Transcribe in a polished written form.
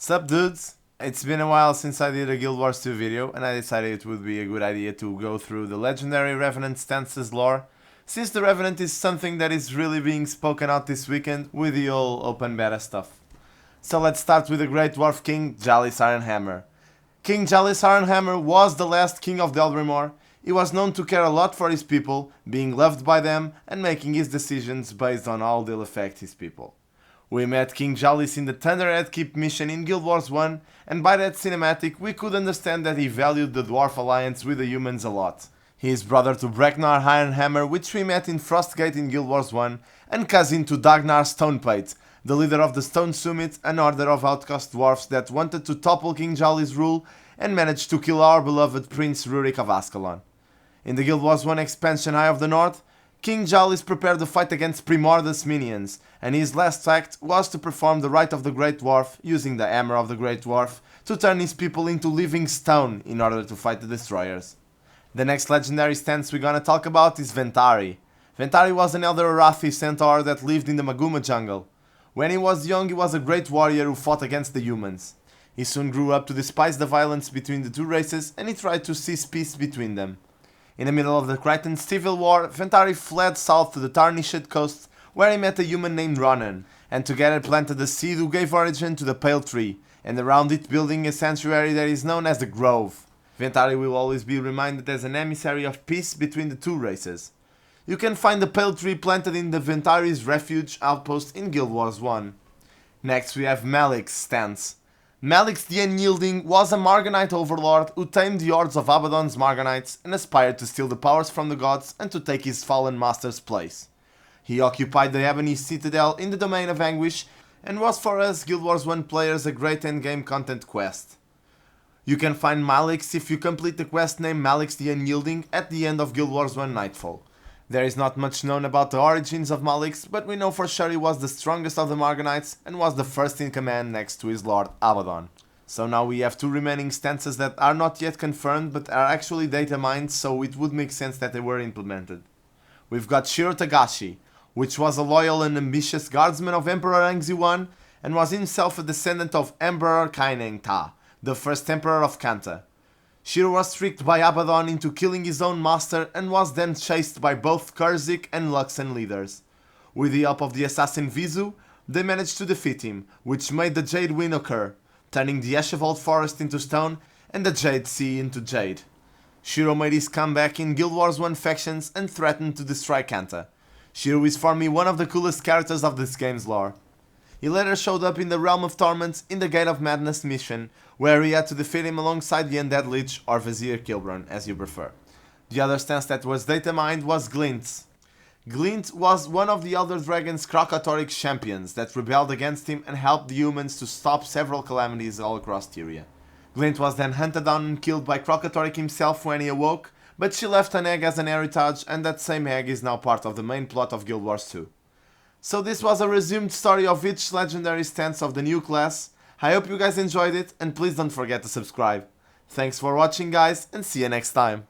Sup dudes? It's been a while since I did a Guild Wars 2 video and I decided it would be a good idea to go through the legendary Revenant stances lore, since the Revenant is something that is really being spoken out this weekend with the all open beta stuff. So let's start with the Great Dwarf King, Jalis Ironhammer. King Jalis Ironhammer was the last king of Deldrimor. He was known to care a lot for his people, being loved by them and making his decisions based on how they'll affect his people. We met King Jalis in the Thunderhead Keep mission in Guild Wars 1, and by that cinematic we could understand that he valued the Dwarf alliance with the humans a lot. He is brother to Breknar Ironhammer, which we met in Frostgate in Guild Wars 1, and cousin to Dagnar Stonepate, the leader of the Stone Summit, an order of outcast dwarfs that wanted to topple King Jalis' rule and managed to kill our beloved Prince Rurik of Ascalon. In the Guild Wars 1 expansion Eye of the North, King Jalis prepared to fight against Primordus minions, and his last act was to perform the Rite of the Great Dwarf using the Hammer of the Great Dwarf to turn his people into living stone in order to fight the Destroyers. The next legendary stance we're gonna talk about is Ventari. Ventari was an elder Arathi centaur that lived in the Maguma jungle. When he was young he was a great warrior who fought against the humans. He soon grew up to despise the violence between the two races and he tried to seize peace between them. In the middle of the Crichton Civil War, Ventari fled south to the Tarnished Coast, where he met a human named Ronan, and together planted the seed who gave origin to the Pale Tree, and around it building a sanctuary that is known as the Grove. Ventari will always be reminded as an emissary of peace between the two races. You can find the Pale Tree planted in the Ventari's Refuge outpost in Guild Wars 1. Next we have Malix stance. Malix the Unyielding was a Marganite overlord who tamed the hordes of Abaddon's Marganites and aspired to steal the powers from the gods and to take his fallen master's place. He occupied the Ebony Citadel in the Domain of Anguish and was for us Guild Wars 1 players a great endgame content quest. You can find Malix if you complete the quest named Malix the Unyielding at the end of Guild Wars 1 Nightfall. There is not much known about the origins of Malix, but we know for sure he was the strongest of the Marganites and was the first in command next to his lord Abaddon. So now we have two remaining stances that are not yet confirmed but are actually data mined, so it would make sense that they were implemented. We've got Shiro Tagashi, which was a loyal and ambitious guardsman of Emperor Angzi I and was himself a descendant of Emperor Kaineng Ta, the first emperor of Kanta. Shiro was tricked by Abaddon into killing his own master and was then chased by both Kurzik and Luxon leaders. With the help of the assassin Vizu, they managed to defeat him, which made the Jade Wind occur, turning the Eshevold Forest into stone and the Jade Sea into jade. Shiro made his comeback in Guild Wars 1 factions and threatened to destroy Kanta. Shiro is for me one of the coolest characters of this game's lore. He later showed up in the Realm of Torment in the Gate of Madness mission, where he had to defeat him alongside the Undead Lich or Vizier Kilbran, as you prefer. The other stance that was data mined was Glint. Glint was one of the Elder Dragon's Krokatoric champions that rebelled against him and helped the humans to stop several calamities all across Tyria. Glint was then hunted down and killed by Krokatoric himself when he awoke, but she left an egg as an heritage and that same egg is now part of the main plot of Guild Wars 2. So this was a resumed story of each legendary stance of the new class. I hope you guys enjoyed it and please don't forget to subscribe. Thanks for watching guys and see you next time.